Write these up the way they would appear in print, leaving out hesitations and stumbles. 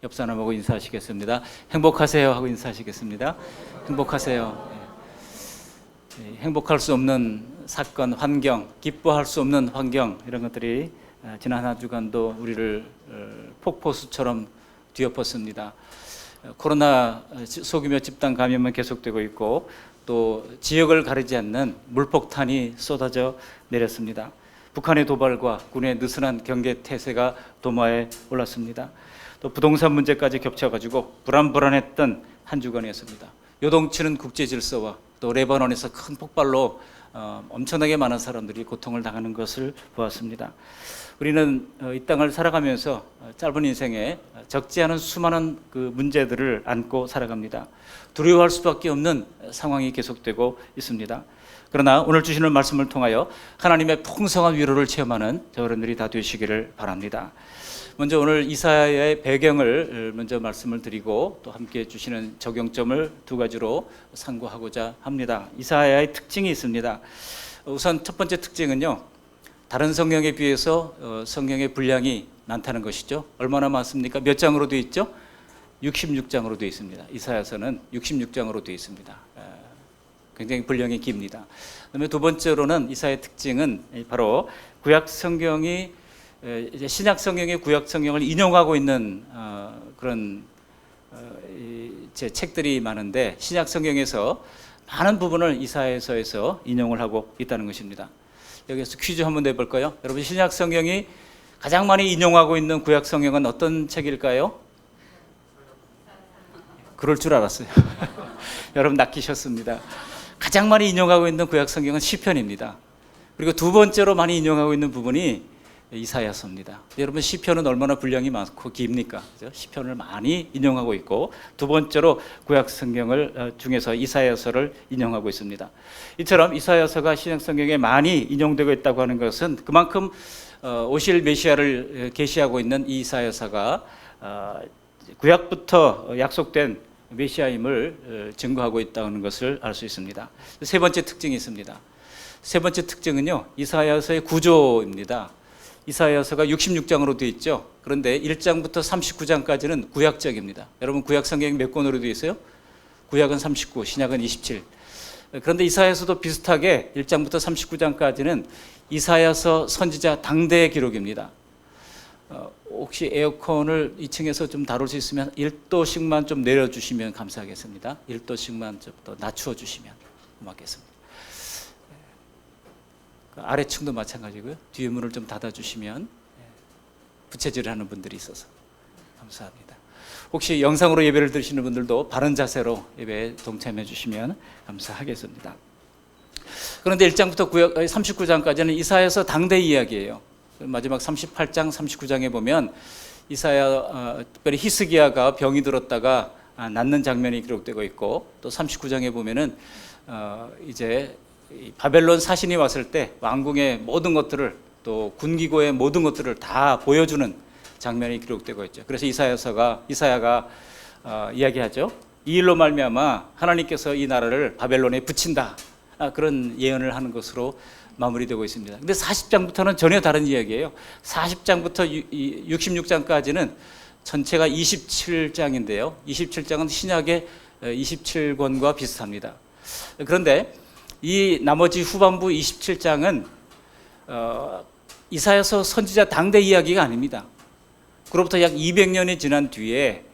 옆 사람하고 인사하시겠습니다. 행복하세요 하고 인사하시겠습니다. 행복하세요. 행복할 수 없는 사건, 환경, 기뻐할 수 없는 환경, 이런 것들이 지난 한 주간도 우리를 폭포수처럼 뒤엎었습니다. 코로나 소규모 집단 감염은 계속되고 있고, 또 지역을 가리지 않는 물폭탄이 쏟아져 내렸습니다. 북한의 도발과 군의 느슨한 경계 태세가 도마에 올랐습니다. 또 부동산 문제까지 겹쳐가지고 불안했던 한 주간이었습니다. 요동치는 국제 질서와 또 레바논에서 큰 폭발로 엄청나게 많은 사람들이 고통을 당하는 것을 보았습니다. 우리는 이 땅을 살아가면서 짧은 인생에 적지 않은 수많은 그 문제들을 안고 살아갑니다. 두려워할 수밖에 없는 상황이 계속되고 있습니다. 그러나 오늘 주시는 말씀을 통하여 하나님의 풍성한 위로를 체험하는 여러분들이 다 되시기를 바랍니다. 먼저 오늘 이사야의 배경을 먼저 말씀을 드리고 또 함께 주시는 적용점을 두 가지로 상고하고자 합니다. 이사야의 특징이 있습니다. 우선 첫 번째 특징은요, 다른 성경에 비해서 성경의 분량이 많다는 것이죠. 얼마나 많습니까? 몇 장으로 되어 있죠? 66장으로 되어 있습니다. 이사야서는 66장으로 되어 있습니다. 굉장히 분량이 깁니다. 그다음에 두 번째로는 이사야의 특징은 바로 구약 성경이 신약 성경의 구약 성경을 인용하고 있는 그런 제 책들이 많은데, 신약 성경에서 많은 부분을 이사야서에서 인용을 하고 있다는 것입니다. 여기서 퀴즈 한번 내볼까요? 여러분, 신약 성경이 가장 많이 인용하고 있는 구약 성경은 어떤 책일까요? 그럴 줄 알았어요. 여러분 낚이셨습니다. 가장 많이 인용하고 있는 구약 성경은 시편입니다. 그리고 두 번째로 많이 인용하고 있는 부분이 이사야서입니다. 여러분, 시편은 얼마나 분량이 많고 깁니까? 시편을 많이 인용하고 있고, 두 번째로 구약 성경을 중에서 이사야서를 인용하고 있습니다. 이처럼 이사야서가 신약 성경에 많이 인용되고 있다고 하는 것은 그만큼 오실 메시아를 계시하고 있는 이 이사야서가 구약부터 약속된 메시아임을 증거하고 있다는 것을 알 수 있습니다. 세 번째 특징이 있습니다. 세 번째 특징은요, 이사야서의 구조입니다. 이사야서가 66장으로 되어 있죠. 그런데 1장부터 39장까지는 구약적입니다. 여러분, 구약 성경이 몇 권으로 되어 있어요? 구약은 39, 신약은 27. 그런데 이사야서도 비슷하게 1장부터 39장까지는 이사야서 선지자 당대의 기록입니다. 혹시 에어컨을 2층에서 좀 다룰 수 있으면 1도씩만 좀 내려주시면 감사하겠습니다. 1도씩만 좀 더 낮추어주시면 고맙겠습니다. 아래층도 마찬가지고요. 뒤에 문을 좀 닫아주시면 부채질을 하는 분들이 있어서 감사합니다. 혹시 영상으로 예배를 드리시는 분들도 바른 자세로 예배에 동참해 주시면 감사하겠습니다. 그런데 1장부터 39장까지는 이사야서 당대 이야기예요. 마지막 38장, 39장에 보면 이사야, 특별히 히스기야가 병이 들었다가 낫는 장면이 기록되고 있고, 또 39장에 보면은 이제 바벨론 사신이 왔을 때 왕궁의 모든 것들을, 또 군기고의 모든 것들을 다 보여주는 장면이 기록되고 있죠. 그래서 이사야가 이야기하죠. 이 일로 말미암아 하나님께서 이 나라를 바벨론에 붙인다, 그런 예언을 하는 것으로 마무리되고 있습니다. 근데 40장부터는 전혀 다른 이야기예요. 40장부터 66장까지는 전체가 27장인데요. 27장은 신약의 27권과 비슷합니다. 그런데 이 나머지 후반부 27장은 이사야서 선지자 당대 이야기가 아닙니다. 그로부터 약 200년이 지난 뒤에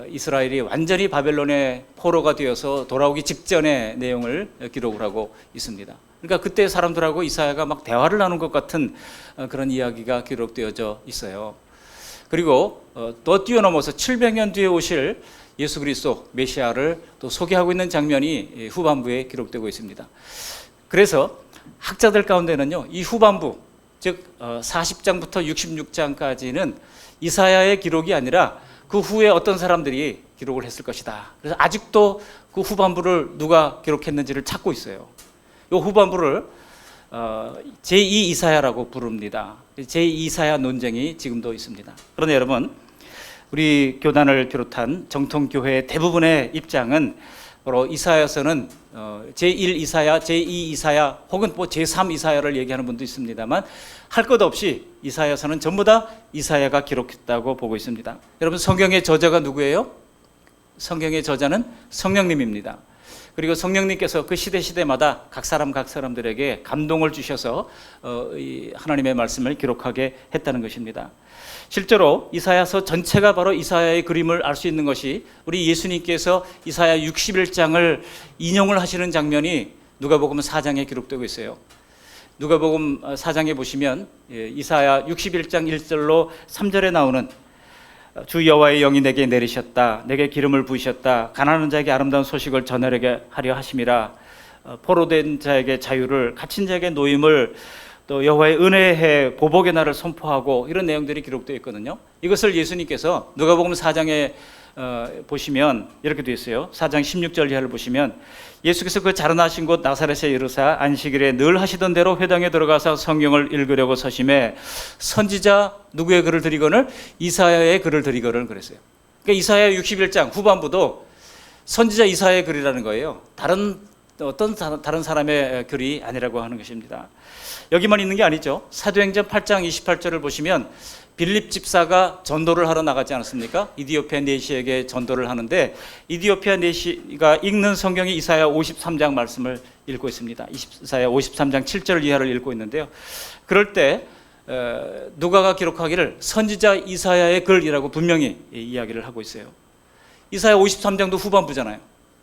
이스라엘이 완전히 바벨론의 포로가 되어서 돌아오기 직전의 내용을 기록을 하고 있습니다. 그러니까 그때 사람들하고 이사야가 막 대화를 나눈 것 같은 그런 이야기가 기록되어져 있어요. 그리고 또 뛰어넘어서 700년 뒤에 오실 예수 그리스도 메시아를 또 소개하고 있는 장면이 후반부에 기록되고 있습니다. 그래서 학자들 가운데는요, 이 후반부, 즉 40장부터 66장까지는 이사야의 기록이 아니라 그 후에 어떤 사람들이 기록을 했을 것이다. 그래서 아직도 그 후반부를 누가 기록했는지를 찾고 있어요. 이 후반부를 제2 이사야라고 부릅니다. 제2 이사야 논쟁이 지금도 있습니다. 그런데 여러분, 우리 교단을 비롯한 정통교회의 대부분의 입장은 바로 이사야서는 제1 이사야, 제2 이사야 혹은 뭐 제3 이사야를 얘기하는 분도 있습니다만 할 것 없이 이사야서는 전부 다 이사야가 기록했다고 보고 있습니다. 여러분, 성경의 저자가 누구예요? 성경의 저자는 성령님입니다. 그리고 성령님께서 그 시대마다 각 사람들에게 감동을 주셔서 이 하나님의 말씀을 기록하게 했다는 것입니다. 실제로 이사야서 전체가 바로 이사야의 그림을 알 수 있는 것이 우리 예수님께서 이사야 61장을 인용을 하시는 장면이 누가복음 4장에 기록되고 있어요. 누가복음 4장에 보시면 이사야 61장 1절로 3절에 나오는 주 여호와의 영이 내게 내리셨다. 내게 기름을 부으셨다. 가난한 자에게 아름다운 소식을 전하려게 하려 하심이라. 포로된 자에게 자유를, 갇힌 자에게 노임을, 또 여호와의 은혜의 보복의 날을 선포하고, 이런 내용들이 기록되어 있거든요. 이것을 예수님께서 누가복음 4장에 보시면 이렇게 되어 있어요. 4장 16절 이하를 보시면 예수께서 그 자라나신 곳 나사렛에 이르사 안식일에 늘 하시던 대로 회당에 들어가서 성경을 읽으려고 서심해 선지자 누구의 글을 드리거늘? 이사야의 글을 드리거늘 그랬어요. 그러니까 이사야 61장 후반부도 선지자 이사야의 글이라는 거예요. 다른 사람의 글이 아니라고 하는 것입니다. 여기만 있는 게 아니죠. 사도행전 8장 28절을 보시면 빌립 집사가 전도를 하러 나가지 않았습니까? 이디오피아 내시에게 전도를 하는데 이디오피아 내시가 읽는 성경이 이사야 53장 말씀을 읽고 있습니다. 이사야 53장 7절 이하를 읽고 있는데요. 그럴 때 누가가 기록하기를 선지자 이사야의 글이라고 분명히 이야기를 하고 있어요. 이사야 53장도 후반부잖아요.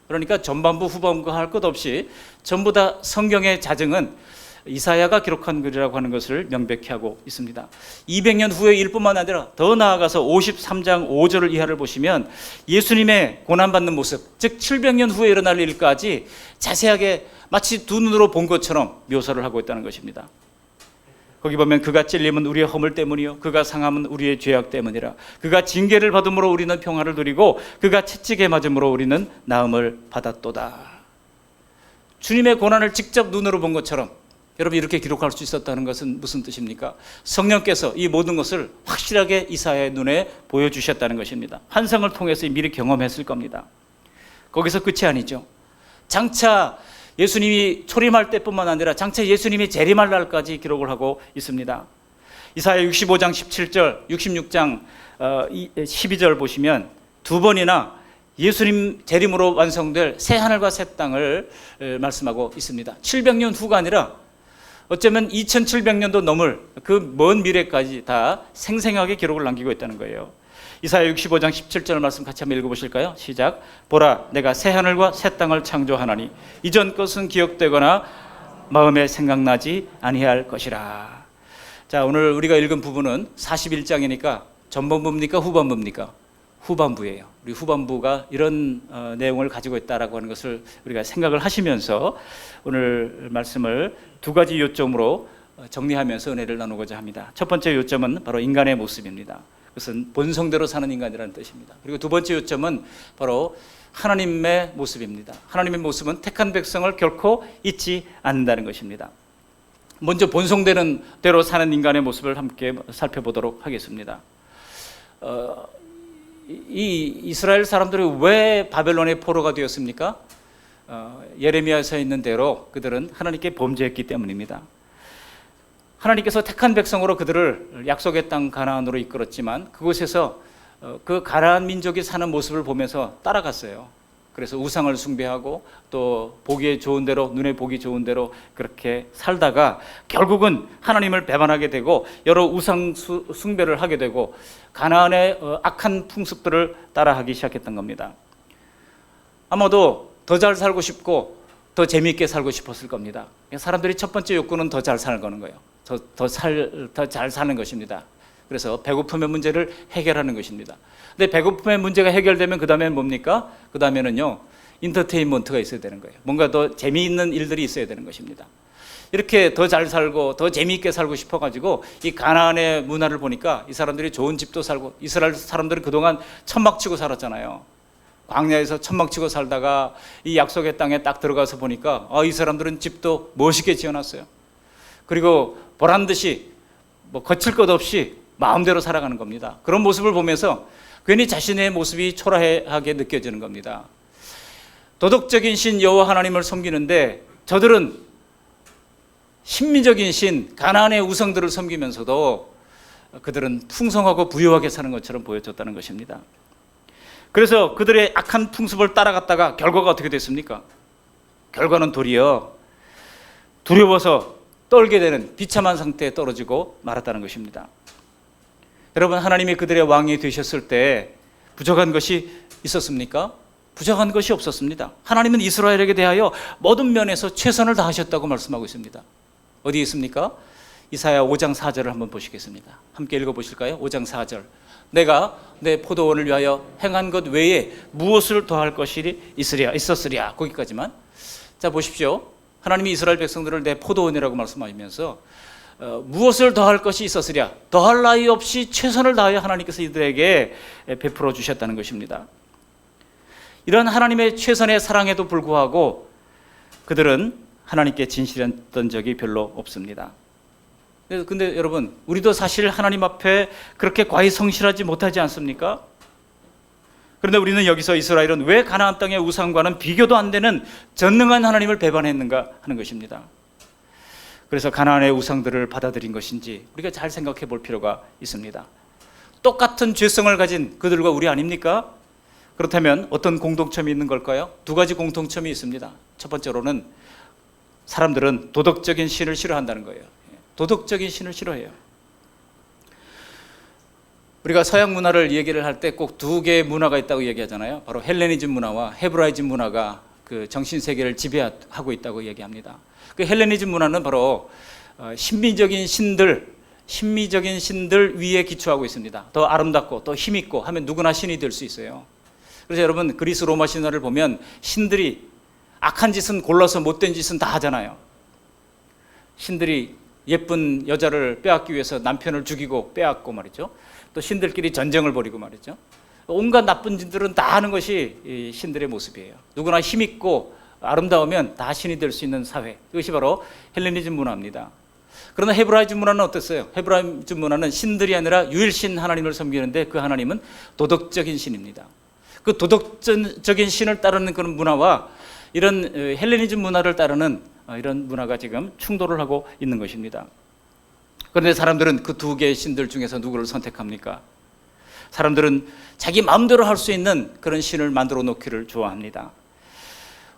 그러니까 전반부 후반부 할 것 없이 전부 다 성경의 자증은 이사야가 기록한 글이라고 하는 것을 명백히 하고 있습니다. 200년 후의 일뿐만 아니라 더 나아가서 53장 5절을 이하를 보시면 예수님의 고난받는 모습, 즉 700년 후에 일어날 일까지 자세하게 마치 두 눈으로 본 것처럼 묘사를 하고 있다는 것입니다. 거기 보면 그가 찔림은 우리의 허물 때문이요 그가 상함은 우리의 죄악 때문이라. 그가 징계를 받음으로 우리는 평화를 누리고 그가 채찍에 맞음으로 우리는 나음을 받았도다. 주님의 고난을 직접 눈으로 본 것처럼 여러분 이렇게 기록할 수 있었다는 것은 무슨 뜻입니까? 성령께서 이 모든 것을 확실하게 이사야의 눈에 보여주셨다는 것입니다. 환상을 통해서 미리 경험했을 겁니다. 거기서 끝이 아니죠. 장차 예수님이 초림할 때뿐만 아니라 장차 예수님이 재림할 날까지 기록을 하고 있습니다. 이사야 65장 17절, 66장 12절 보시면 두 번이나 예수님 재림으로 완성될 새 하늘과 새 땅을 말씀하고 있습니다. 700년 후가 아니라 어쩌면 2700년도 넘을 그 먼 미래까지 다 생생하게 기록을 남기고 있다는 거예요. 이사야 65장 17절 말씀 같이 한번 읽어보실까요? 시작. 보라, 내가 새 하늘과 새 땅을 창조하나니 이전 것은 기억되거나 마음에 생각나지 아니할 것이라. 자, 오늘 우리가 읽은 부분은 41장이니까 전반부입니까? 후반부입니까? 후반부예요. 우리 후반부가 이런 내용을 가지고 있다라고 하는 것을 우리가 생각을 하시면서 오늘 말씀을 두 가지 요점으로 정리하면서 은혜를 나누고자 합니다. 첫 번째 요점은 바로 인간의 모습입니다. 그것은 본성대로 사는 인간이라는 뜻입니다. 그리고 두 번째 요점은 바로 하나님의 모습입니다. 하나님의 모습은 택한 백성을 결코 잊지 않는다는 것입니다. 먼저 본성대로 사는 인간의 모습을 함께 살펴보도록 하겠습니다. 이 이스라엘 사람들이 왜 바벨론의 포로가 되었습니까? 예레미야서에 있는 대로 그들은 하나님께 범죄했기 때문입니다. 하나님께서 택한 백성으로 그들을 약속의 땅 가나안으로 이끌었지만 그곳에서 그 가나안 민족이 사는 모습을 보면서 따라갔어요. 그래서 우상을 숭배하고 또 보기에 좋은 대로, 눈에 보기 좋은 대로 그렇게 살다가 결국은 하나님을 배반하게 되고 여러 우상 숭배를 하게 되고 가나안의 악한 풍습들을 따라하기 시작했던 겁니다. 아마도 더 잘 살고 싶고 더 재미있게 살고 싶었을 겁니다. 사람들이 첫 번째 욕구는 더 잘 사는 거예요. 더 잘 사는 것입니다. 그래서 배고픔의 문제를 해결하는 것입니다. 근데 배고픔의 문제가 해결되면 그 다음에는 뭡니까? 그 다음에는요, 인터테인먼트가 있어야 되는 거예요. 뭔가 더 재미있는 일들이 있어야 되는 것입니다. 이렇게 더 잘 살고 더 재미있게 살고 싶어가지고 이 가나안의 문화를 보니까 이 사람들이 좋은 집도 살고, 이스라엘 사람들은 그동안 천막치고 살았잖아요. 광야에서 천막치고 살다가 이 약속의 땅에 딱 들어가서 보니까 이 사람들은 집도 멋있게 지어놨어요. 그리고 보란 듯이 뭐 거칠 것 없이 마음대로 살아가는 겁니다. 그런 모습을 보면서 괜히 자신의 모습이 초라하게 느껴지는 겁니다. 도덕적인 신 여호와 하나님을 섬기는데 저들은 신미적인 신 가나안의 우상들을 섬기면서도 그들은 풍성하고 부유하게 사는 것처럼 보여졌다는 것입니다. 그래서 그들의 악한 풍습을 따라갔다가 결과가 어떻게 됐습니까? 결과는 도리어 두려워서 떨게 되는 비참한 상태에 떨어지고 말았다는 것입니다. 여러분, 하나님이 그들의 왕이 되셨을 때 부족한 것이 있었습니까? 부족한 것이 없었습니다. 하나님은 이스라엘에게 대하여 모든 면에서 최선을 다하셨다고 말씀하고 있습니다. 어디 있습니까? 이사야 5장 4절을 한번 보시겠습니다. 함께 읽어보실까요? 5장 4절. 내가 내 포도원을 위하여 행한 것 외에 무엇을 더할 것이 있었으랴. 거기까지만. 자, 보십시오. 하나님이 이스라엘 백성들을 내 포도원이라고 말씀하시면서 무엇을 더할 것이 있었으랴. 더할 나위 없이 최선을 다하여 하나님께서 이들에게 베풀어 주셨다는 것입니다. 이런 하나님의 최선의 사랑에도 불구하고 그들은 하나님께 진실했던 적이 별로 없습니다. 근데 여러분, 우리도 사실 하나님 앞에 그렇게 과히 성실하지 못하지 않습니까? 그런데 우리는 여기서 이스라엘은 왜 가나안 땅의 우상과는 비교도 안 되는 전능한 하나님을 배반했는가 하는 것입니다. 그래서 가나안의 우상들을 받아들인 것인지 우리가 잘 생각해 볼 필요가 있습니다. 똑같은 죄성을 가진 그들과 우리 아닙니까? 그렇다면 어떤 공통점이 있는 걸까요? 두 가지 공통점이 있습니다. 첫 번째로는 사람들은 도덕적인 신을 싫어한다는 거예요. 도덕적인 신을 싫어해요. 우리가 서양 문화를 얘기를 할 때 꼭 두 개의 문화가 있다고 얘기하잖아요. 바로 헬레니즘 문화와 헤브라이즘 문화가 그 정신세계를 지배하고 있다고 얘기합니다. 그 헬레니즘 문화는 바로 신미적인 신들 위에 기초하고 있습니다. 더 아름답고 더 힘있고 하면 누구나 신이 될 수 있어요. 그래서 여러분, 그리스 로마 신화를 보면 신들이 악한 짓은 골라서 못된 짓은 다 하잖아요. 신들이 예쁜 여자를 빼앗기 위해서 남편을 죽이고 빼앗고 말이죠. 또 신들끼리 전쟁을 벌이고 말이죠. 온갖 나쁜 짓들은 다 하는 것이 이 신들의 모습이에요. 누구나 힘있고 아름다우면 다 신이 될 수 있는 사회. 이것이 바로 헬레니즘 문화입니다. 그러나 헤브라이즘 문화는 어땠어요? 헤브라이즘 문화는 신들이 아니라 유일신 하나님을 섬기는데 그 하나님은 도덕적인 신입니다. 그 도덕적인 신을 따르는 그런 문화와 이런 헬레니즘 문화를 따르는 이런 문화가 지금 충돌을 하고 있는 것입니다. 그런데 사람들은 그 두 개의 신들 중에서 누구를 선택합니까? 사람들은 자기 마음대로 할 수 있는 그런 신을 만들어 놓기를 좋아합니다.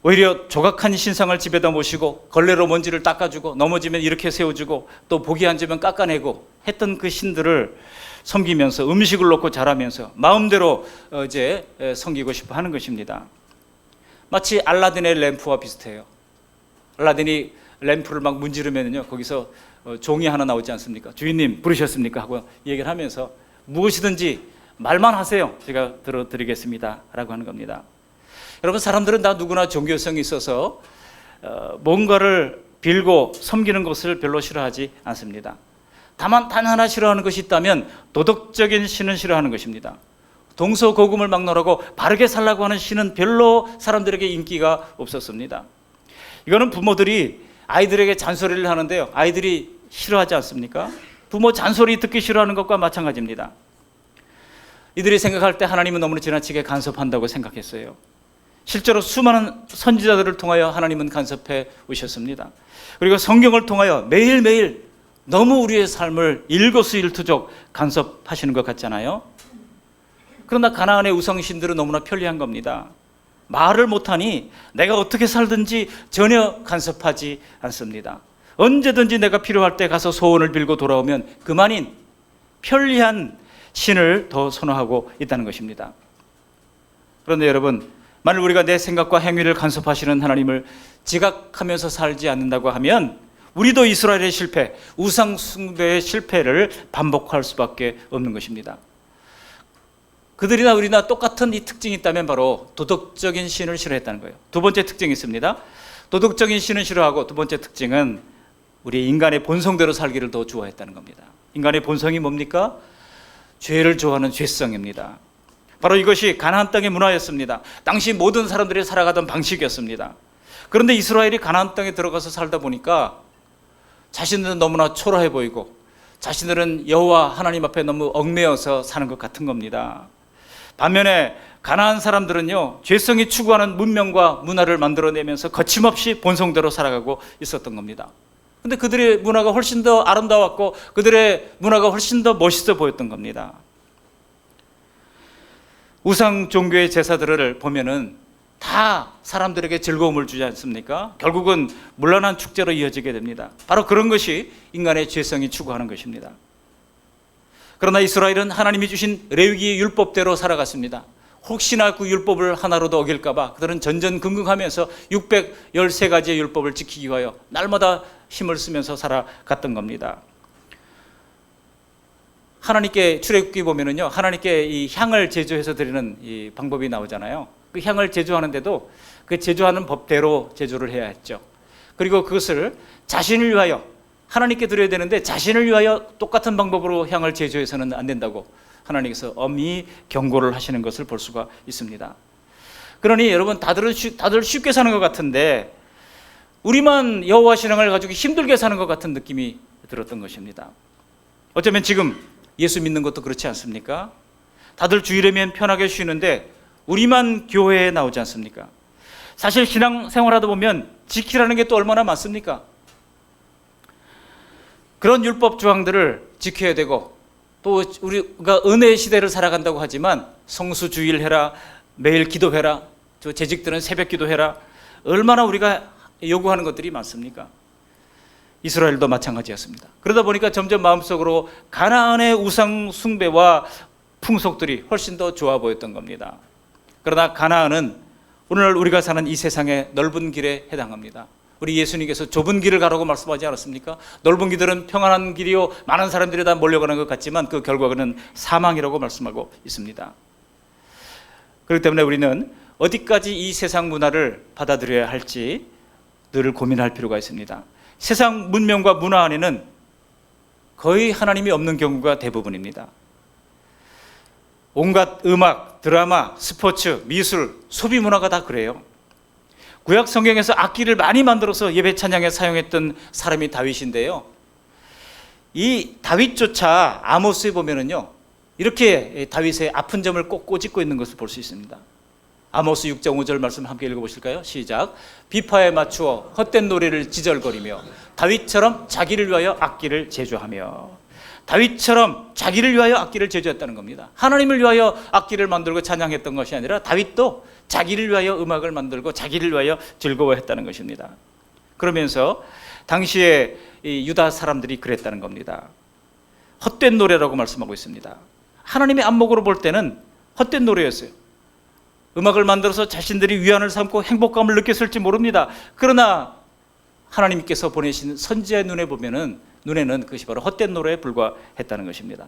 오히려 조각한 신상을 집에다 모시고 걸레로 먼지를 닦아주고 넘어지면 이렇게 세워주고 또 복이 앉으면 깎아내고 했던 그 신들을 섬기면서 음식을 놓고 자라면서 마음대로 이제 섬기고 싶어 하는 것입니다. 마치 알라딘의 램프와 비슷해요. 알라딘이 램프를 막 문지르면요, 거기서 종이 하나 나오지 않습니까? 주인님 부르셨습니까? 하고 얘기를 하면서 무엇이든지 말만 하세요. 제가 들어드리겠습니다. 라고 하는 겁니다. 여러분, 사람들은 다 누구나 종교성이 있어서 뭔가를 빌고 섬기는 것을 별로 싫어하지 않습니다. 다만 단 하나 싫어하는 것이 있다면 도덕적인 신은 싫어하는 것입니다. 동서고금을 막론하고 바르게 살라고 하는 신은 별로 사람들에게 인기가 없었습니다. 이거는 부모들이 아이들에게 잔소리를 하는데요, 아이들이 싫어하지 않습니까? 부모 잔소리 듣기 싫어하는 것과 마찬가지입니다. 이들이 생각할 때 하나님은 너무나 지나치게 간섭한다고 생각했어요. 실제로 수많은 선지자들을 통하여 하나님은 간섭해 오셨습니다. 그리고 성경을 통하여 매일매일 너무 우리의 삶을 일거수일투족 간섭하시는 것 같잖아요. 그러나 가나안의 우상신들은 너무나 편리한 겁니다. 말을 못하니 내가 어떻게 살든지 전혀 간섭하지 않습니다. 언제든지 내가 필요할 때 가서 소원을 빌고 돌아오면 그만인 편리한 신을 더 선호하고 있다는 것입니다. 그런데 여러분, 만일 우리가 내 생각과 행위를 간섭하시는 하나님을 지각하면서 살지 않는다고 하면 우리도 이스라엘의 실패, 우상 숭배의 실패를 반복할 수밖에 없는 것입니다. 그들이나 우리나 똑같은 이 특징이 있다면 바로 도덕적인 신을 싫어했다는 거예요. 두 번째 특징이 있습니다. 도덕적인 신은 싫어하고 두 번째 특징은 우리 인간의 본성대로 살기를 더 좋아했다는 겁니다. 인간의 본성이 뭡니까? 죄를 좋아하는 죄성입니다. 바로 이것이 가나안 땅의 문화였습니다. 당시 모든 사람들이 살아가던 방식이었습니다. 그런데 이스라엘이 가나안 땅에 들어가서 살다 보니까 자신들은 너무나 초라해 보이고 자신들은 여호와 하나님 앞에 너무 얽매여서 사는 것 같은 겁니다. 반면에 가나안 사람들은요, 죄성이 추구하는 문명과 문화를 만들어내면서 거침없이 본성대로 살아가고 있었던 겁니다. 근데 그들의 문화가 훨씬 더 아름다웠고 그들의 문화가 훨씬 더 멋있어 보였던 겁니다. 우상 종교의 제사들을 보면은 다 사람들에게 즐거움을 주지 않습니까? 결국은 문란한 축제로 이어지게 됩니다. 바로 그런 것이 인간의 죄성이 추구하는 것입니다. 그러나 이스라엘은 하나님이 주신 레위기의 율법대로 살아갔습니다. 혹시나 그 율법을 하나로도 어길까 봐 그들은 전전긍긍하면서 613가지의 율법을 지키기 위하여 날마다 힘을 쓰면서 살아갔던 겁니다. 하나님께 출애굽기 보면은요, 하나님께 이 향을 제조해서 드리는 이 방법이 나오잖아요. 그 향을 제조하는데도 그 제조하는 법대로 제조를 해야 했죠. 그리고 그것을 자신을 위하여 하나님께 드려야 되는데 자신을 위하여 똑같은 방법으로 향을 제조해서는 안 된다고 하나님께서 엄히 경고를 하시는 것을 볼 수가 있습니다. 그러니 여러분 다들 쉽게 사는 것 같은데 우리만 여호와 신앙을 가지고 힘들게 사는 것 같은 느낌이 들었던 것입니다. 어쩌면 지금 예수 믿는 것도 그렇지 않습니까? 다들 주일이면 편하게 쉬는데 우리만 교회에 나오지 않습니까? 사실 신앙 생활하다 보면 지키라는 게 또 얼마나 많습니까? 그런 율법 조항들을 지켜야 되고 또 우리가 은혜의 시대를 살아간다고 하지만 성수 주일 해라, 매일 기도해라, 저 재직들은 새벽 기도해라, 얼마나 우리가 요구하는 것들이 많습니까? 이스라엘도 마찬가지였습니다. 그러다 보니까 점점 마음속으로 가나안의 우상 숭배와 풍속들이 훨씬 더 좋아 보였던 겁니다. 그러나 가나안은 오늘 우리가 사는 이 세상의 넓은 길에 해당합니다. 우리 예수님께서 좁은 길을 가라고 말씀하지 않았습니까? 넓은 길은 평안한 길이요 많은 사람들이 다 몰려가는 것 같지만 그 결과는 사망이라고 말씀하고 있습니다. 그렇기 때문에 우리는 어디까지 이 세상 문화를 받아들여야 할지 늘 고민할 필요가 있습니다. 세상 문명과 문화 안에는 거의 하나님이 없는 경우가 대부분입니다. 온갖 음악, 드라마, 스포츠, 미술, 소비 문화가 다 그래요. 구약 성경에서 악기를 많이 만들어서 예배 찬양에 사용했던 사람이 다윗인데요. 이 다윗조차 아모스에 보면은요, 이렇게 다윗의 아픈 점을 꼭 꼬집고 있는 것을 볼 수 있습니다. 아모스 6장 5절 말씀 함께 읽어보실까요? 시작. 비파에 맞추어 헛된 노래를 지절거리며 다윗처럼 자기를 위하여 악기를 제조하며. 다윗처럼 자기를 위하여 악기를 제조했다는 겁니다. 하나님을 위하여 악기를 만들고 찬양했던 것이 아니라 다윗도 자기를 위하여 음악을 만들고 자기를 위하여 즐거워했다는 것입니다. 그러면서 당시에 이 유다 사람들이 그랬다는 겁니다. 헛된 노래라고 말씀하고 있습니다. 하나님의 안목으로 볼 때는 헛된 노래였어요. 음악을 만들어서 자신들이 위안을 삼고 행복감을 느꼈을지 모릅니다. 그러나 하나님께서 보내신 선지자의 눈에는 그것이 바로 헛된 노래에 불과했다는 것입니다.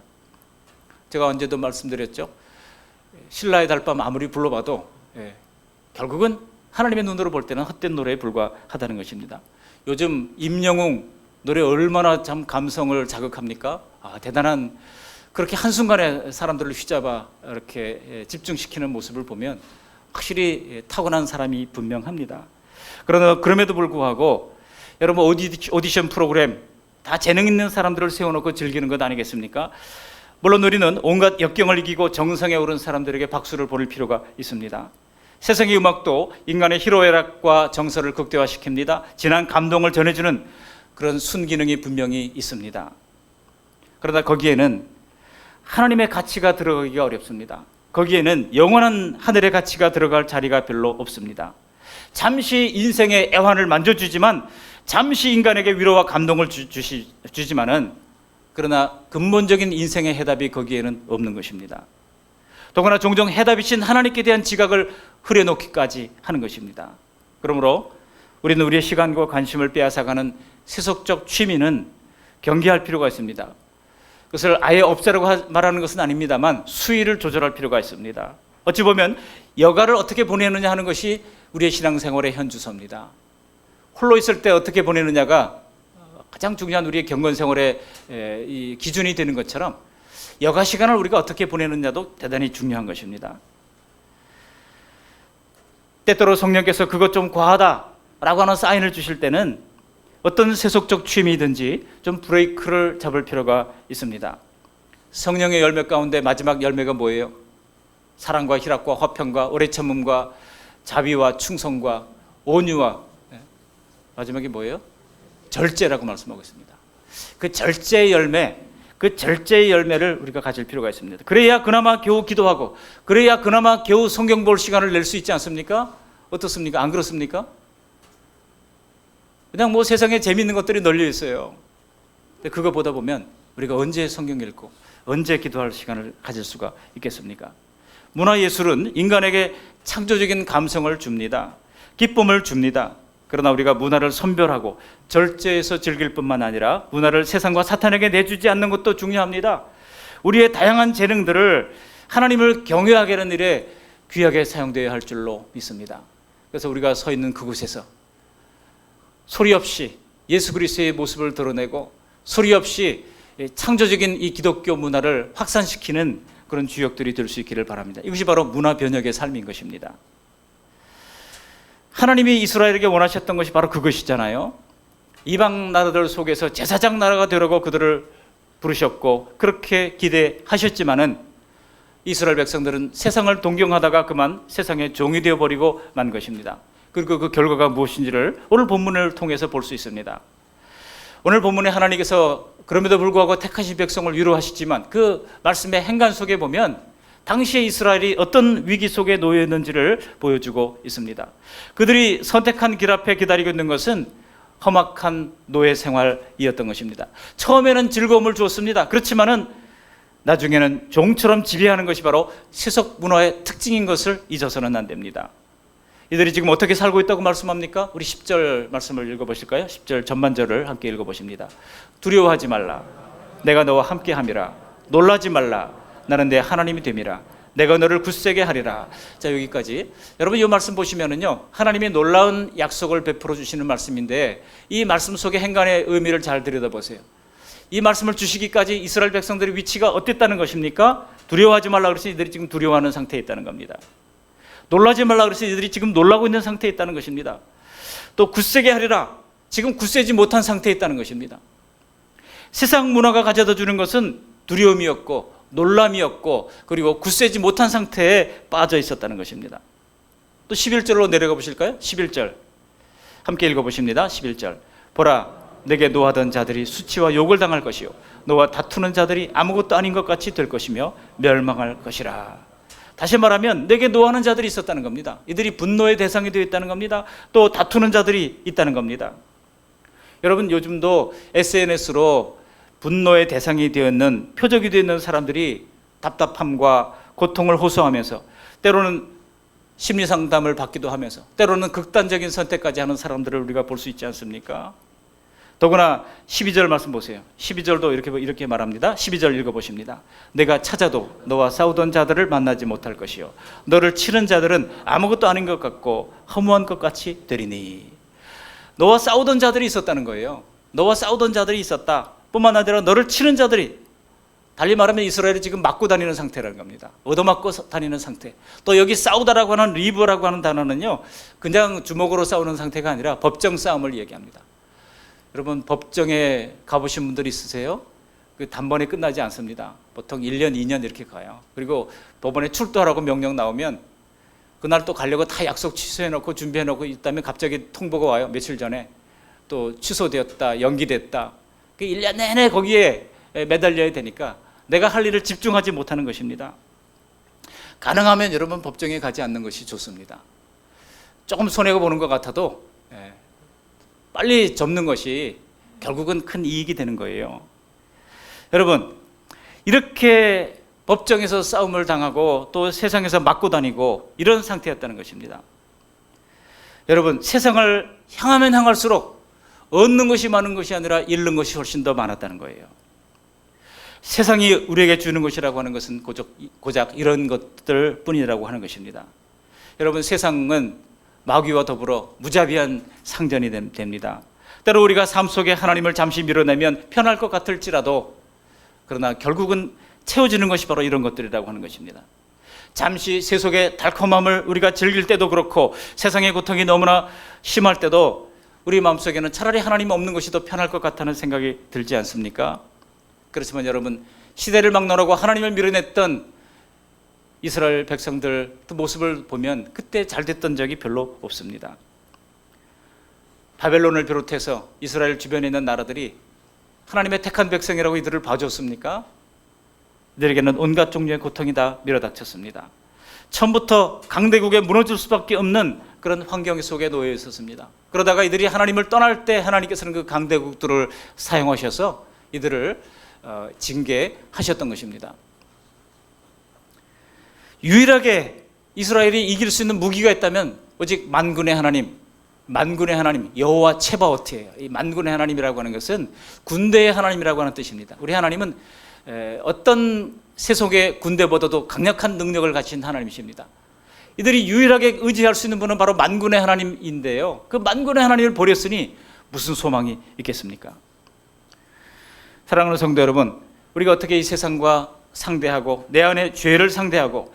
제가 언제도 말씀드렸죠. 신라의 달밤 아무리 불러봐도 결국은 하나님의 눈으로 볼 때는 헛된 노래에 불과하다는 것입니다. 요즘 임영웅 노래 얼마나 참 감성을 자극합니까? 대단한, 그렇게 한순간에 사람들을 휘잡아 이렇게 집중시키는 모습을 보면 확실히 타고난 사람이 분명합니다. 그러나 그럼에도 불구하고 여러분 오디션 프로그램 다 재능 있는 사람들을 세워놓고 즐기는 것 아니겠습니까? 물론 우리는 온갖 역경을 이기고 정상에 오른 사람들에게 박수를 보낼 필요가 있습니다. 세상의 음악도 인간의 희로애락과 정서를 극대화시킵니다. 진한 감동을 전해주는 그런 순기능이 분명히 있습니다. 그러나 거기에는 하나님의 가치가 들어가기가 어렵습니다. 거기에는 영원한 하늘의 가치가 들어갈 자리가 별로 없습니다. 잠시 인생의 애환을 만져주지만, 잠시 인간에게 위로와 감동을 주지만은, 그러나 근본적인 인생의 해답이 거기에는 없는 것입니다. 더구나 종종 해답이신 하나님께 대한 지각을 흐려놓기까지 하는 것입니다. 그러므로 우리는 우리의 시간과 관심을 빼앗아가는 세속적 취미는 경계할 필요가 있습니다. 그것을 아예 없애라고 말하는 것은 아닙니다만 수위를 조절할 필요가 있습니다. 어찌 보면 여가를 어떻게 보내느냐 하는 것이 우리의 신앙생활의 현주소입니다. 홀로 있을 때 어떻게 보내느냐가 가장 중요한 우리의 경건생활의 이 기준이 되는 것처럼 여가 시간을 우리가 어떻게 보내느냐도 대단히 중요한 것입니다. 때때로 성령께서 그것 좀 과하다라고 하는 사인을 주실 때는 어떤 세속적 취미든지 좀 브레이크를 잡을 필요가 있습니다. 성령의 열매 가운데 마지막 열매가 뭐예요? 사랑과 희락과 화평과 오래 참음과 자비와 충성과 온유와 마지막에 뭐예요? 절제라고 말씀하고 있습니다. 그 절제의 열매를 우리가 가질 필요가 있습니다. 그래야 그나마 겨우 기도하고, 그래야 그나마 겨우 성경 볼 시간을 낼 수 있지 않습니까? 어떻습니까? 안 그렇습니까? 그냥 뭐 세상에 재미있는 것들이 널려 있어요. 근데 그거 보다 보면 우리가 언제 성경 읽고 언제 기도할 시간을 가질 수가 있겠습니까? 문화예술은 인간에게 창조적인 감성을 줍니다. 기쁨을 줍니다. 그러나 우리가 문화를 선별하고 절제해서 즐길 뿐만 아니라 문화를 세상과 사탄에게 내주지 않는 것도 중요합니다. 우리의 다양한 재능들을 하나님을 경외하게 하는 일에 귀하게 사용되어야 할 줄로 믿습니다. 그래서 우리가 서 있는 그곳에서 소리 없이 예수 그리스도의 모습을 드러내고 소리 없이 창조적인 이 기독교 문화를 확산시키는 그런 주역들이 될 수 있기를 바랍니다. 이것이 바로 문화 변혁의 삶인 것입니다. 하나님이 이스라엘에게 원하셨던 것이 바로 그것이잖아요. 이방 나라들 속에서 제사장 나라가 되려고 그들을 부르셨고 그렇게 기대하셨지만은 이스라엘 백성들은 세상을 동경하다가 그만 세상의 종이 되어버리고 만 것입니다. 그리고 그 결과가 무엇인지를 오늘 본문을 통해서 볼 수 있습니다. 오늘 본문에 하나님께서 그럼에도 불구하고 택하신 백성을 위로하시지만 그 말씀의 행간 속에 보면 당시에 이스라엘이 어떤 위기 속에 놓여 있는지를 보여주고 있습니다. 그들이 선택한 길 앞에 기다리고 있는 것은 험악한 노예 생활이었던 것입니다. 처음에는 즐거움을 주었습니다. 그렇지만은 나중에는 종처럼 지배하는 것이 바로 세속 문화의 특징인 것을 잊어서는 안 됩니다. 이들이 지금 어떻게 살고 있다고 말씀합니까? 우리 10절 말씀을 읽어보실까요? 10절 전반절을 함께 읽어보십니다. 두려워하지 말라. 내가 너와 함께 함이라. 놀라지 말라. 나는 내 하나님이 됨이라. 내가 너를 굳세게 하리라. 자, 여기까지. 여러분 이 말씀 보시면은요, 하나님이 놀라운 약속을 베풀어 주시는 말씀인데 이 말씀 속의 행간의 의미를 잘 들여다보세요. 이 말씀을 주시기까지 이스라엘 백성들의 위치가 어땠다는 것입니까? 두려워하지 말라 그래서 이들이 지금 두려워하는 상태에 있다는 겁니다. 놀라지 말라 그래서 이들이 지금 놀라고 있는 상태에 있다는 것입니다. 또 굳세게 하리라. 지금 굳세지 못한 상태에 있다는 것입니다. 세상 문화가 가져다 주는 것은 두려움이었고 놀람이었고 그리고 굳세지 못한 상태에 빠져 있었다는 것입니다. 또 11절로 내려가 보실까요? 11절 함께 읽어보십니다. 11절 보라 내게 노하던 자들이 수치와 욕을 당할 것이요 너와 다투는 자들이 아무것도 아닌 것 같이 될 것이며 멸망할 것이라. 다시 말하면 내게 노하는 자들이 있었다는 겁니다. 이들이 분노의 대상이 되어 있다는 겁니다. 또 다투는 자들이 있다는 겁니다. 여러분 요즘도 SNS로 분노의 대상이 되어 있는 표적이 되어 있는 사람들이 답답함과 고통을 호소하면서 때로는 심리 상담을 받기도 하면서 때로는 극단적인 선택까지 하는 사람들을 우리가 볼 수 있지 않습니까? 더구나 12절 말씀 보세요. 12절도 이렇게 말합니다. 12절 읽어보십니다. 내가 찾아도 너와 싸우던 자들을 만나지 못할 것이요 너를 치는 자들은 아무것도 아닌 것 같고 허무한 것 같이 되리니. 너와 싸우던 자들이 있었다는 거예요. 너와 싸우던 자들이 있었다 뿐만 아니라 너를 치는 자들이, 달리 말하면 이스라엘이 지금 맞고 다니는 상태라는 겁니다. 얻어맞고 다니는 상태. 또 여기 싸우다라고 하는 리브라고 하는 단어는요 그냥 주먹으로 싸우는 상태가 아니라 법정 싸움을 얘기합니다. 여러분 법정에 가보신 분들 있으세요? 그 단번에 끝나지 않습니다. 보통 1년, 2년 이렇게 가요. 그리고 법원에 출두하라고 명령 나오면 그날 또 가려고 다 약속 취소해놓고 준비해놓고 있다면 갑자기 통보가 와요. 며칠 전에 또 취소되었다, 연기됐다. 1년 내내 거기에 매달려야 되니까 내가 할 일을 집중하지 못하는 것입니다. 가능하면 여러분 법정에 가지 않는 것이 좋습니다. 조금 손해가 보는 것 같아도 빨리 접는 것이 결국은 큰 이익이 되는 거예요. 여러분 이렇게 법정에서 싸움을 당하고 또 세상에서 맞고 다니고 이런 상태였다는 것입니다. 여러분 세상을 향하면 향할수록 얻는 것이 많은 것이 아니라 잃는 것이 훨씬 더 많았다는 거예요. 세상이 우리에게 주는 것이라고 하는 것은 고작 이런 것들 뿐이라고 하는 것입니다. 여러분 세상은 마귀와 더불어 무자비한 상전이 됩니다. 때로 우리가 삶 속에 하나님을 잠시 밀어내면 편할 것 같을지라도 그러나 결국은 채워지는 것이 바로 이런 것들이라고 하는 것입니다. 잠시 세속의 달콤함을 우리가 즐길 때도 그렇고 세상의 고통이 너무나 심할 때도 우리 마음속에는 차라리 하나님 없는 것이 더 편할 것 같다는 생각이 들지 않습니까? 그렇지만 여러분 시대를 막론하고 하나님을 밀어냈던 이스라엘 백성들 모습을 보면 그때 잘 됐던 적이 별로 없습니다. 바벨론을 비롯해서 이스라엘 주변에 있는 나라들이 하나님의 택한 백성이라고 이들을 봐줬습니까? 이들에게는 온갖 종류의 고통이 다 밀어닥쳤습니다. 처음부터 강대국에 무너질 수밖에 없는 그런 환경 속에 놓여 있었습니다. 그러다가 이들이 하나님을 떠날 때 하나님께서는 그 강대국들을 사용하셔서 이들을 징계하셨던 것입니다. 유일하게 이스라엘이 이길 수 있는 무기가 있다면 오직 만군의 하나님 여호와 체바오트예요. 이 만군의 하나님이라고 하는 것은 군대의 하나님이라고 하는 뜻입니다. 우리 하나님은 어떤 세속의 군대보다도 강력한 능력을 가진 하나님이십니다. 이들이 유일하게 의지할 수 있는 분은 바로 만군의 하나님인데요, 그 만군의 하나님을 버렸으니 무슨 소망이 있겠습니까? 사랑하는 성도 여러분, 우리가 어떻게 이 세상과 상대하고 내 안에 죄를 상대하고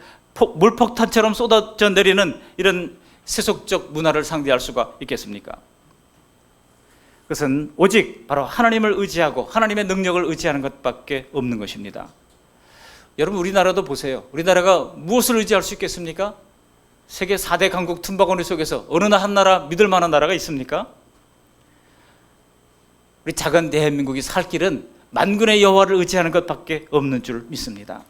물폭탄처럼 쏟아져 내리는 이런 세속적 문화를 상대할 수가 있겠습니까? 그것은 오직 바로 하나님을 의지하고 하나님의 능력을 의지하는 것밖에 없는 것입니다. 여러분, 우리나라도 보세요. 우리나라가 무엇을 의지할 수 있겠습니까? 세계 4대 강국 tum바구니 속에서 어느 한 나라 믿을 만한 나라가 있습니까? 우리 작은 대한민국이 살 길은 만군의 여호와를 의지하는 것밖에 없는 줄 믿습니다.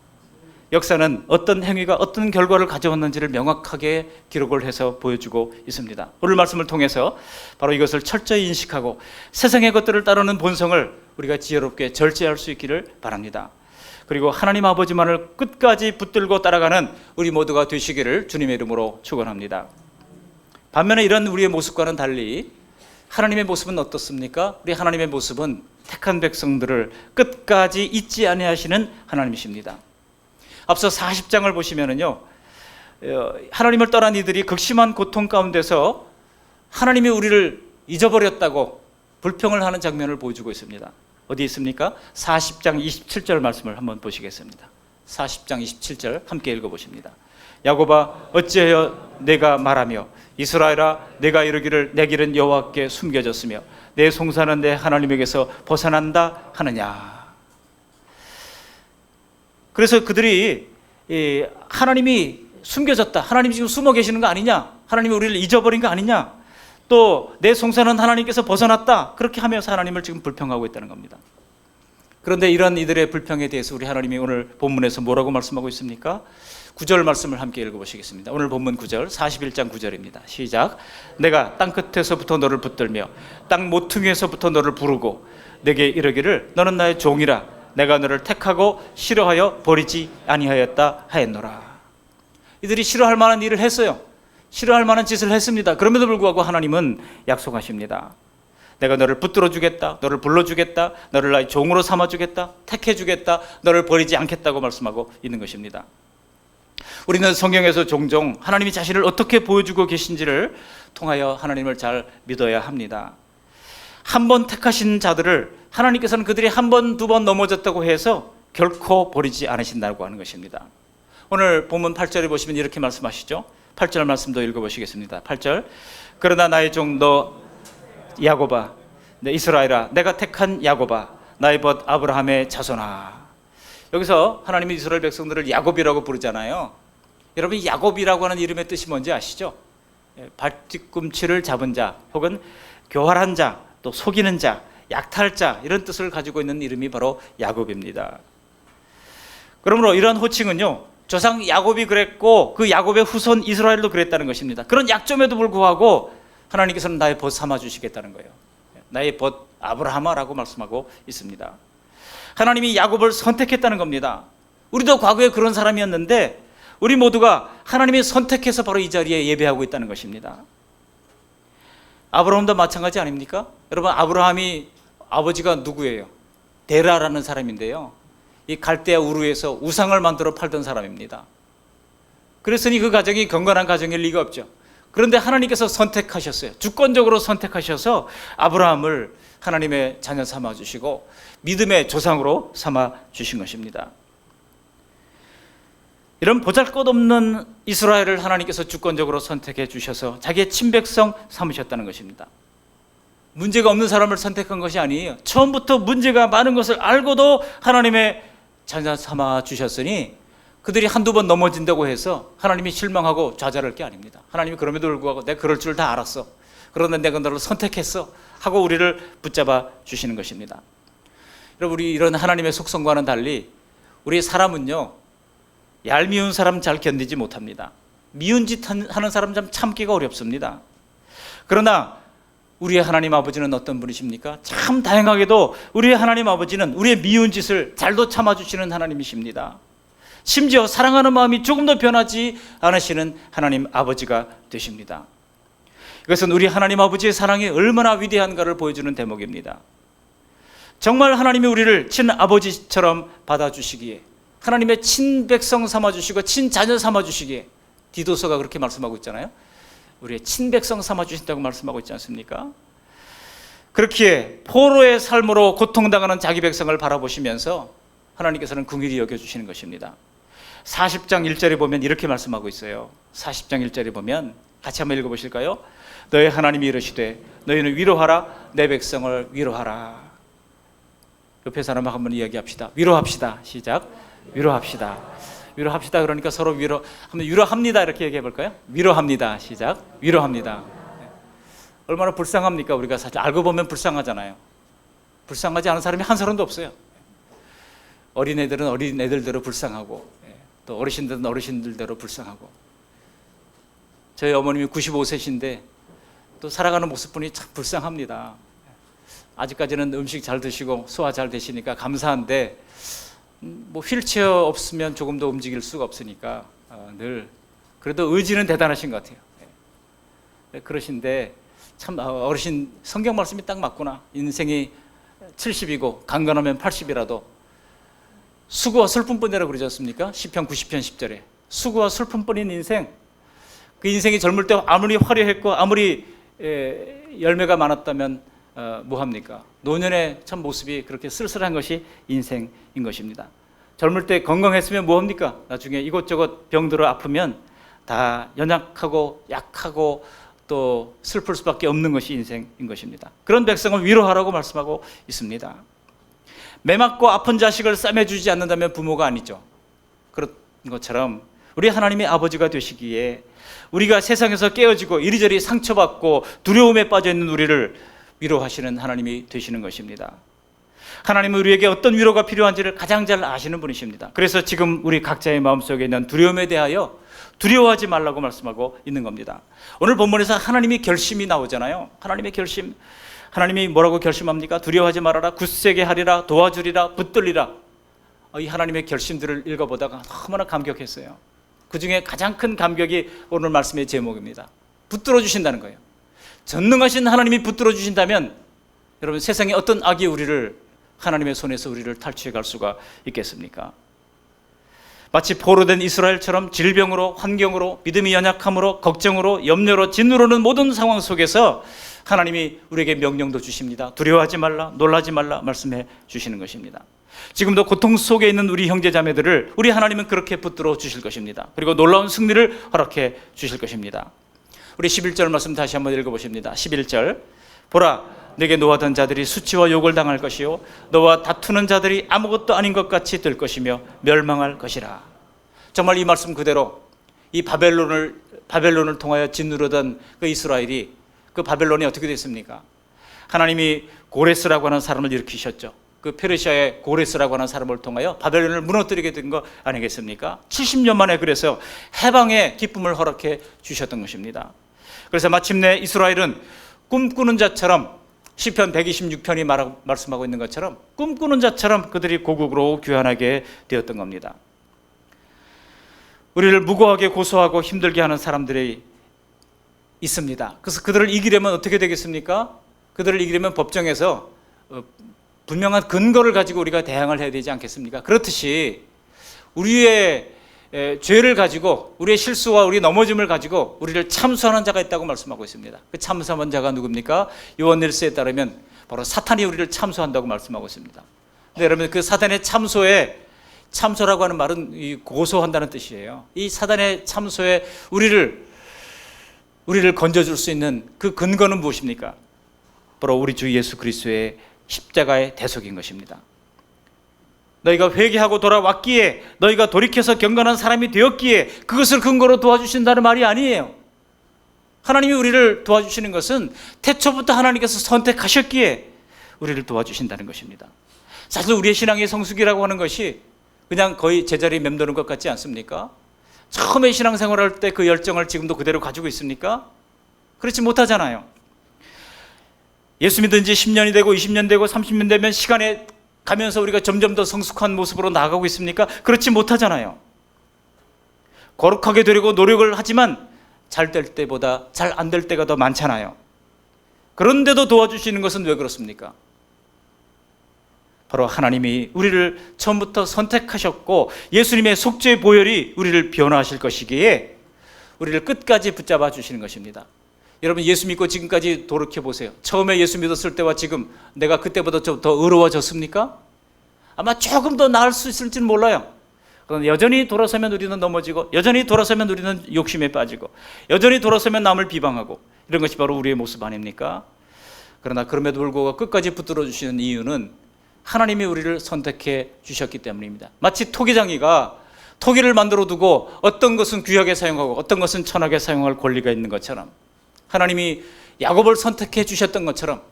역사는 어떤 행위가 어떤 결과를 가져왔는지를 명확하게 기록을 해서 보여주고 있습니다. 오늘 말씀을 통해서 바로 이것을 철저히 인식하고 세상의 것들을 따르는 본성을 우리가 지혜롭게 절제할 수 있기를 바랍니다. 그리고 하나님 아버지만을 끝까지 붙들고 따라가는 우리 모두가 되시기를 주님의 이름으로 축원합니다. 반면에 이런 우리의 모습과는 달리 하나님의 모습은 어떻습니까? 우리 하나님의 모습은 택한 백성들을 끝까지 잊지 아니하시는 하나님이십니다. 앞서 40장을 보시면은요, 하나님을 떠난 이들이 극심한 고통 가운데서 하나님이 우리를 잊어버렸다고 불평을 하는 장면을 보여주고 있습니다. 어디 있습니까? 40장 27절 말씀을 한번 보시겠습니다. 40장 27절 함께 읽어보십니다. 야곱아, 어찌하여 내가 말하며 이스라엘아, 내가 이르기를 내 길은 여호와께 숨겨졌으며 내 송사는 내 하나님에게서 벗어난다 하느냐. 그래서 그들이 하나님이 숨겨졌다, 하나님이 지금 숨어 계시는 거 아니냐, 하나님이 우리를 잊어버린 거 아니냐, 또 내 송사는 하나님께서 벗어났다, 그렇게 하면서 하나님을 지금 불평하고 있다는 겁니다. 그런데 이런 이들의 불평에 대해서 우리 하나님이 오늘 본문에서 뭐라고 말씀하고 있습니까? 9절 말씀을 함께 읽어보시겠습니다. 오늘 본문 9절, 41장 9절입니다. 시작. 내가 땅끝에서부터 너를 붙들며 땅 모퉁이에서부터 너를 부르고 내게 이르기를 너는 나의 종이라, 내가 너를 택하고 싫어하여 버리지 아니하였다 하였노라. 이들이 싫어할 만한 일을 했어요. 싫어할 만한 짓을 했습니다. 그럼에도 불구하고 하나님은 약속하십니다. 내가 너를 붙들어 주겠다, 너를 불러주겠다, 너를 나의 종으로 삼아주겠다, 택해주겠다, 너를 버리지 않겠다고 말씀하고 있는 것입니다. 우리는 성경에서 종종 하나님이 자신을 어떻게 보여주고 계신지를 통하여 하나님을 잘 믿어야 합니다. 한 번 택하신 자들을 하나님께서는 그들이 한 번, 두 번 넘어졌다고 해서 결코 버리지 않으신다고 하는 것입니다. 오늘 본문 8절에 보시면 이렇게 말씀하시죠. 8절 말씀도 읽어보시겠습니다. 8절. 그러나 나의 종 너 야곱아, 내 이스라엘아, 내가 택한 야곱아, 나의 벗 아브라함의 자손아. 여기서 하나님이 이스라엘 백성들을 야곱이라고 부르잖아요. 여러분, 야곱이라고 하는 이름의 뜻이 뭔지 아시죠? 발뒤꿈치를 잡은 자, 혹은 교활한 자, 또 속이는 자, 약탈자, 이런 뜻을 가지고 있는 이름이 바로 야곱입니다. 그러므로 이러한 호칭은요, 조상 야곱이 그랬고 그 야곱의 후손 이스라엘도 그랬다는 것입니다. 그런 약점에도 불구하고 하나님께서는 나의 벗 삼아 주시겠다는 거예요. 나의 벗 아브라함아라고 말씀하고 있습니다. 하나님이 야곱을 선택했다는 겁니다. 우리도 과거에 그런 사람이었는데 우리 모두가 하나님이 선택해서 바로 이 자리에 예배하고 있다는 것입니다. 아브라함도 마찬가지 아닙니까? 여러분, 아브라함이 아버지가 누구예요? 데라라는 사람인데요, 이 갈대아 우르에서 우상을 만들어 팔던 사람입니다. 그랬으니 그 가정이 건강한 가정일 리가 없죠. 그런데 하나님께서 선택하셨어요. 주권적으로 선택하셔서 아브라함을 하나님의 자녀 삼아 주시고 믿음의 조상으로 삼아 주신 것입니다. 이런 보잘것없는 이스라엘을 하나님께서 주권적으로 선택해 주셔서 자기의 친백성 삼으셨다는 것입니다. 문제가 없는 사람을 선택한 것이 아니에요. 처음부터 문제가 많은 것을 알고도 하나님의 자녀 삼아 주셨으니 그들이 한두 번 넘어진다고 해서 하나님이 실망하고 좌절할 게 아닙니다. 하나님이 그럼에도 불구하고 내가 그럴 줄 다 알았어, 그런데 내가 너를 선택했어 하고 우리를 붙잡아 주시는 것입니다. 여러분, 우리 이런 하나님의 속성과는 달리 우리 사람은요, 얄미운 사람 잘 견디지 못합니다. 미운 짓 하는 사람 참 참기가 어렵습니다. 그러나 우리의 하나님 아버지는 어떤 분이십니까? 참 다행하게도 우리의 하나님 아버지는 우리의 미운 짓을 잘도 참아주시는 하나님이십니다. 심지어 사랑하는 마음이 조금 더 변하지 않으시는 하나님 아버지가 되십니다. 이것은 우리 하나님 아버지의 사랑이 얼마나 위대한가를 보여주는 대목입니다. 정말 하나님이 우리를 친아버지처럼 받아주시기에, 하나님의 친백성 삼아주시고 친자녀 삼아주시기에, 디도서가 그렇게 말씀하고 있잖아요. 우리의 친백성 삼아주신다고 말씀하고 있지 않습니까? 그렇기에 포로의 삶으로 고통당하는 자기 백성을 바라보시면서 하나님께서는 긍휼히 여겨주시는 것입니다. 40장 1절에 보면 이렇게 말씀하고 있어요. 40장 1절에 보면 같이 한번 읽어보실까요? 너의 하나님이 이르시되 너희는 위로하라, 내 백성을 위로하라. 옆에 사람과 한번 이야기합시다. 위로합시다. 시작. 위로합시다. 위로합시다. 그러니까 서로 한번 위로합니다 이렇게 얘기해 볼까요? 위로합니다. 시작. 위로합니다. 얼마나 불쌍합니까? 우리가 사실 알고 보면 불쌍하잖아요. 불쌍하지 않은 사람이 한 사람도 없어요. 어린애들은 어린애들대로 불쌍하고, 또 어르신들은 어르신들대로 불쌍하고. 저희 어머님이 95세신데 또 살아가는 모습 보니 참 불쌍합니다. 아직까지는 음식 잘 드시고 소화 잘 되시니까 감사한데, 뭐 휠체어 없으면 조금 더 움직일 수가 없으니까 늘 그래도 의지는 대단하신 것 같아요. 그러신데 참 어르신 성경 말씀이 딱 맞구나. 인생이 70이고 강건하면 80이라도 수고와 슬픔뿐이라고 그러지 않습니까? 시편 90편 10절에 수고와 슬픔뿐인 인생, 그 인생이 젊을 때 아무리 화려했고 아무리 열매가 많았다면 뭐합니까? 노년의 참 모습이 그렇게 쓸쓸한 것이 인생인 것입니다. 젊을 때 건강했으면 뭐합니까? 나중에 이것저것 병들어 아프면 다 연약하고 약하고 또 슬플 수밖에 없는 것이 인생인 것입니다. 그런 백성을 위로하라고 말씀하고 있습니다. 매맞고 아픈 자식을 싸매주지 않는다면 부모가 아니죠. 그런 것처럼 우리 하나님의 아버지가 되시기에 우리가 세상에서 깨어지고 이리저리 상처받고 두려움에 빠져있는 우리를 위로하시는 하나님이 되시는 것입니다. 하나님은 우리에게 어떤 위로가 필요한지를 가장 잘 아시는 분이십니다. 그래서 지금 우리 각자의 마음속에 있는 두려움에 대하여 두려워하지 말라고 말씀하고 있는 겁니다. 오늘 본문에서 하나님이 결심이 나오잖아요. 하나님의 결심. 하나님이 뭐라고 결심합니까? 두려워하지 말아라, 굳세게 하리라, 도와주리라, 붙들리라. 이 하나님의 결심들을 읽어보다가 너무나 감격했어요. 그 중에 가장 큰 감격이 오늘 말씀의 제목입니다. 붙들어 주신다는 거예요. 전능하신 하나님이 붙들어 주신다면 여러분, 세상에 어떤 악이 우리를, 하나님의 손에서 우리를 탈취해 갈 수가 있겠습니까? 마치 포로된 이스라엘처럼 질병으로, 환경으로, 믿음이 연약함으로, 걱정으로, 염려로 짓누르는 모든 상황 속에서 하나님이 우리에게 명령도 주십니다. 두려워하지 말라, 놀라지 말라 말씀해 주시는 것입니다. 지금도 고통 속에 있는 우리 형제 자매들을 우리 하나님은 그렇게 붙들어 주실 것입니다. 그리고 놀라운 승리를 허락해 주실 것입니다. 우리 11절 말씀 다시 한번 읽어보십니다. 11절. 보라, 내게 노하던 자들이 수치와 욕을 당할 것이요 너와 다투는 자들이 아무것도 아닌 것 같이 될 것이며 멸망할 것이라. 정말 이 말씀 그대로 이 바벨론을 통하여 짓누르던 그 이스라엘이, 그 바벨론이 어떻게 됐습니까? 하나님이 고레스라고 하는 사람을 일으키셨죠. 그 페르시아의 고레스라고 하는 사람을 통하여 바벨론을 무너뜨리게 된 거 아니겠습니까? 70년 만에 그래서 해방의 기쁨을 허락해 주셨던 것입니다. 그래서 마침내 이스라엘은 꿈꾸는 자처럼, 시편 126편이 말씀하고 있는 것처럼 꿈꾸는 자처럼 그들이 고국으로 귀환하게 되었던 겁니다. 우리를 무고하게 고소하고 힘들게 하는 사람들이 있습니다. 그래서 그들을 이기려면 어떻게 되겠습니까? 그들을 이기려면 법정에서 분명한 근거를 가지고 우리가 대항을 해야 되지 않겠습니까? 그렇듯이 우리의 죄를 가지고, 우리의 실수와 우리의 넘어짐을 가지고 우리를 참수하는 자가 있다고 말씀하고 있습니다. 그 참수하는 자가 누굽니까? 요한 1서에 따르면 바로 사탄이 우리를 참수한다고 말씀하고 있습니다. 근데 여러분, 그 사탄의 참소라고 하는 말은 고소한다는 뜻이에요. 이 사탄의 참소에 우리를 건져줄 수 있는 그 근거는 무엇입니까? 바로 우리 주 예수 그리스도의 십자가의 대속인 것입니다. 너희가 회개하고 돌아왔기에, 너희가 돌이켜서 경건한 사람이 되었기에 그것을 근거로 도와주신다는 말이 아니에요. 하나님이 우리를 도와주시는 것은 태초부터 하나님께서 선택하셨기에 우리를 도와주신다는 것입니다. 사실 우리의 신앙의 성숙이라고 하는 것이 그냥 거의 제자리에 맴도는 것 같지 않습니까? 처음에 신앙생활할 때 그 열정을 지금도 그대로 가지고 있습니까? 그렇지 못하잖아요. 예수 믿은 지 10년이 되고 20년 되고 30년 되면 시간에 가면서 우리가 점점 더 성숙한 모습으로 나아가고 있습니까? 그렇지 못하잖아요. 거룩하게 되려고 노력을 하지만 잘 될 때보다 잘 안 될 때가 더 많잖아요. 그런데도 도와주시는 것은 왜 그렇습니까? 바로 하나님이 우리를 처음부터 선택하셨고 예수님의 속죄의 보혈이 우리를 변화하실 것이기에 우리를 끝까지 붙잡아 주시는 것입니다. 여러분, 예수 믿고 지금까지 돌이켜 보세요. 처음에 예수 믿었을 때와 지금 내가 그때보다 좀 더 의로워졌습니까? 아마 조금 더 나을 수 있을지는 몰라요. 그런데 여전히 돌아서면 우리는 넘어지고, 여전히 돌아서면 우리는 욕심에 빠지고, 여전히 돌아서면 남을 비방하고, 이런 것이 바로 우리의 모습 아닙니까? 그러나 그럼에도 불구하고 끝까지 붙들어 주시는 이유는 하나님이 우리를 선택해 주셨기 때문입니다. 마치 토기장이가 토기를 만들어 두고 어떤 것은 귀하게 사용하고 어떤 것은 천하게 사용할 권리가 있는 것처럼, 하나님이 야곱을 선택해 주셨던 것처럼,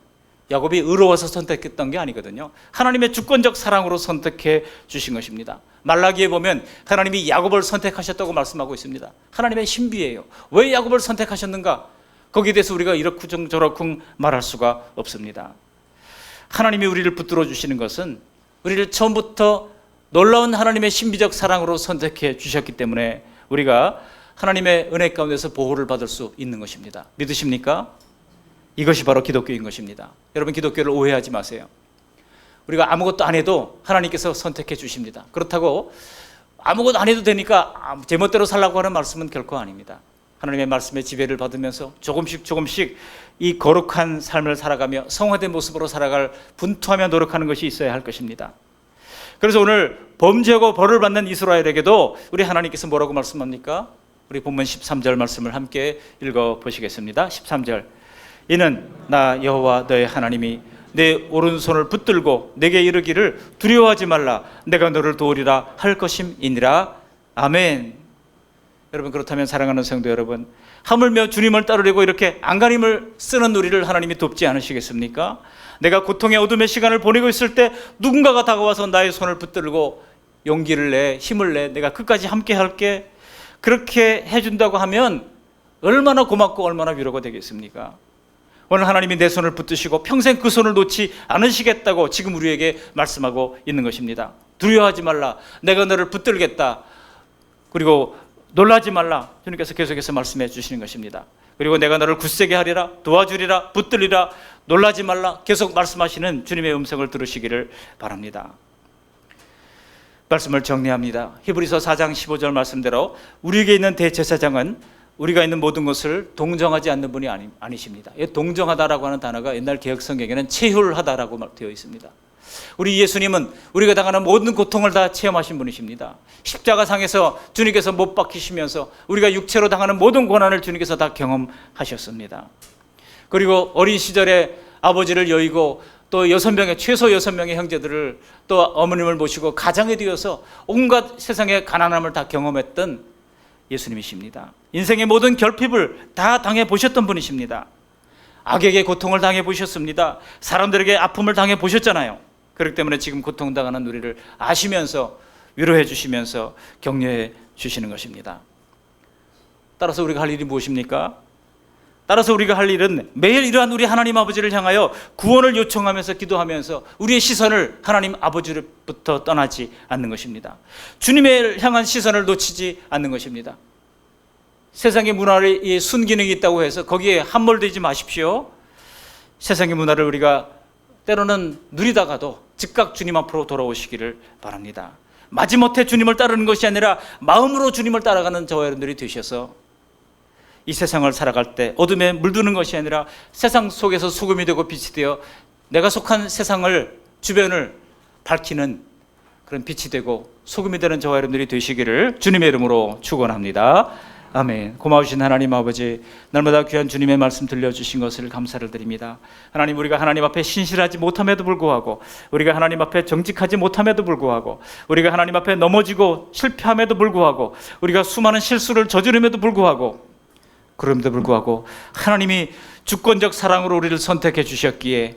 야곱이 의로워서 선택했던 게 아니거든요. 하나님의 주권적 사랑으로 선택해 주신 것입니다. 말라기에 보면 하나님이 야곱을 선택하셨다고 말씀하고 있습니다. 하나님의 신비예요. 왜 야곱을 선택하셨는가? 거기에 대해서 우리가 이렇쿵 저렇쿵 말할 수가 없습니다. 하나님이 우리를 붙들어 주시는 것은 우리를 처음부터 놀라운 하나님의 신비적 사랑으로 선택해 주셨기 때문에 우리가 하나님의 은혜 가운데서 보호를 받을 수 있는 것입니다. 믿으십니까? 이것이 바로 기독교인 것입니다. 여러분, 기독교를 오해하지 마세요. 우리가 아무것도 안 해도 하나님께서 선택해 주십니다. 그렇다고 아무것도 안 해도 되니까 제멋대로 살라고 하는 말씀은 결코 아닙니다. 하나님의 말씀의 지배를 받으면서 조금씩 이 거룩한 삶을 살아가며 성화된 모습으로 살아갈 분투하며 노력하는 것이 있어야 할 것입니다. 그래서 오늘 범죄하고 벌을 받는 이스라엘에게도 우리 하나님께서 뭐라고 말씀합니까? 우리 본문 13절 말씀을 함께 읽어보시겠습니다. 13절. 이는 나 여호와 너의 하나님이 내 오른손을 붙들고 내게 이르기를 두려워하지 말라, 내가 너를 도우리라 할 것임이니라. 아멘. 여러분, 그렇다면 사랑하는 성도 여러분, 하물며 주님을 따르려고 이렇게 안간힘을 쓰는 우리를 하나님이 돕지 않으시겠습니까? 내가 고통의 어둠의 시간을 보내고 있을 때 누군가가 다가와서 나의 손을 붙들고 용기를 내, 힘을 내, 내가 끝까지 함께 할게, 그렇게 해준다고 하면 얼마나 고맙고 얼마나 위로가 되겠습니까? 오늘 하나님이 내 손을 붙드시고 평생 그 손을 놓지 않으시겠다고 지금 우리에게 말씀하고 있는 것입니다. 두려워하지 말라, 내가 너를 붙들겠다. 그리고 놀라지 말라, 주님께서 계속해서 말씀해 주시는 것입니다. 그리고 내가 너를 굳세게 하리라, 도와주리라, 붙들리라, 놀라지 말라, 계속 말씀하시는 주님의 음성을 들으시기를 바랍니다. 말씀을 정리합니다. 히브리서 4장 15절 말씀대로 우리에게 있는 대제사장은 우리가 있는 모든 것을 동정하지 않는 분이 아니십니다. 동정하다라고 하는 단어가 옛날 개혁 성경에는 체휼하다라고 되어 있습니다. 우리 예수님은 우리가 당하는 모든 고통을 다 체험하신 분이십니다. 십자가상에서 주님께서 못 박히시면서 우리가 육체로 당하는 모든 고난을 주님께서 다 경험하셨습니다. 그리고 어린 시절에 아버지를 여의고 또 최소 6명의 형제들을 또 어머님을 모시고 가장에 되어서 온갖 세상의 가난함을 다 경험했던 예수님이십니다. 인생의 모든 결핍을 다 당해보셨던 분이십니다. 악에게 고통을 당해보셨습니다. 사람들에게 아픔을 당해보셨잖아요. 그렇기 때문에 지금 고통당하는 우리를 아시면서 위로해 주시면서 격려해 주시는 것입니다. 따라서 우리가 할 일이 무엇입니까? 따라서 우리가 할 일은 매일 이러한 우리 하나님 아버지를 향하여 구원을 요청하면서 기도하면서 우리의 시선을 하나님 아버지로부터 떠나지 않는 것입니다. 주님을 향한 시선을 놓치지 않는 것입니다. 세상의 문화의 순기능이 있다고 해서 거기에 함몰되지 마십시오. 세상의 문화를 우리가 때로는 누리다가도 즉각 주님 앞으로 돌아오시기를 바랍니다. 마지못해 주님을 따르는 것이 아니라 마음으로 주님을 따라가는 저와 여러분들이 되셔서 이 세상을 살아갈 때 어둠에 물드는 것이 아니라 세상 속에서 소금이 되고 빛이 되어 내가 속한 세상을, 주변을 밝히는 그런 빛이 되고 소금이 되는 저와 여러분들이 되시기를 주님의 이름으로 축원합니다. 아멘. 고마우신 하나님 아버지, 날마다 귀한 주님의 말씀 들려주신 것을 감사를 드립니다. 하나님, 우리가 하나님 앞에 신실하지 못함에도 불구하고, 우리가 하나님 앞에 정직하지 못함에도 불구하고, 우리가 하나님 앞에 넘어지고 실패함에도 불구하고, 우리가 수많은 실수를 저지름에도 불구하고, 그럼에도 불구하고 하나님이 주권적 사랑으로 우리를 선택해 주셨기에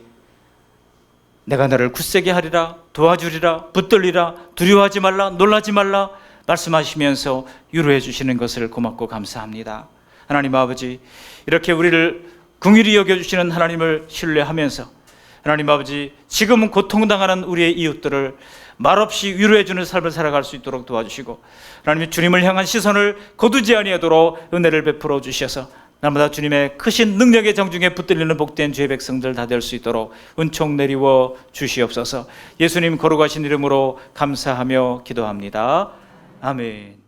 내가 너를 굳세게 하리라, 도와주리라, 붙들리라, 두려워하지 말라, 놀라지 말라 말씀하시면서 위로해 주시는 것을 고맙고 감사합니다. 하나님 아버지, 이렇게 우리를 긍휼히 여겨주시는 하나님을 신뢰하면서 하나님 아버지, 지금은 고통당하는 우리의 이웃들을 말없이 위로해 주는 삶을 살아갈 수 있도록 도와주시고, 하나님이 주님을 향한 시선을 거두지 아니하도록 은혜를 베풀어 주셔서 날마다 주님의 크신 능력의 정중에 붙들리는 복된 주의 백성들 다 될 수 있도록 은총 내리워 주시옵소서. 예수님 거룩하신 이름으로 감사하며 기도합니다. 아멘.